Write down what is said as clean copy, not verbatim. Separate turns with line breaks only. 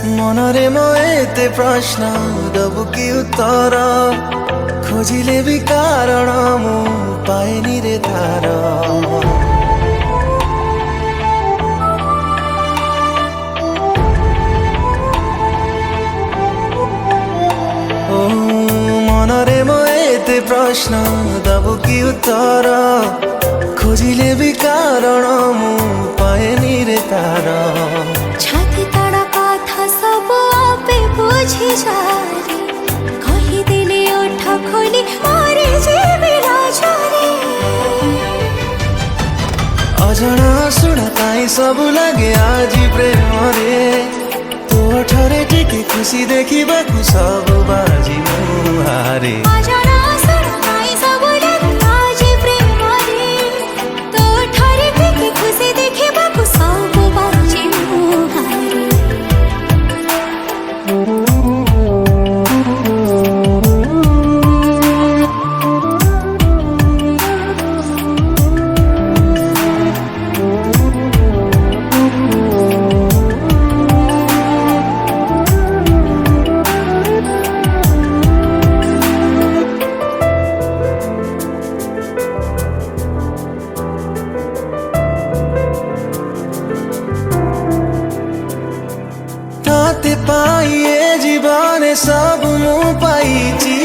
মনরে মতে প্রশ্ন দবু কি উত্তর খোঁজিলে বি কারণ মু পাইনি রে তার ও মনরে মতে প্রশ্ন দবু কি উত্তর খোঁজিলে বি কারণ মু পাইনি রে তার
छाती तड़ा कथा सब आपे बुझी जारे कही दिले ओठ खोली मारे जीवी लाजरे
अजଣା शुणा ताई सबु लगे आज प्रेम रे तो ठरे टिके खुशी देखिबा कु सब बाजी मुहारे
अजଣା सुनाई सब लगे आज प्रेम रे तो ठरे टिके खुशी देखिबाकु सब बाजी मुहारे
ताते पाइए जीवने सब मु पाइची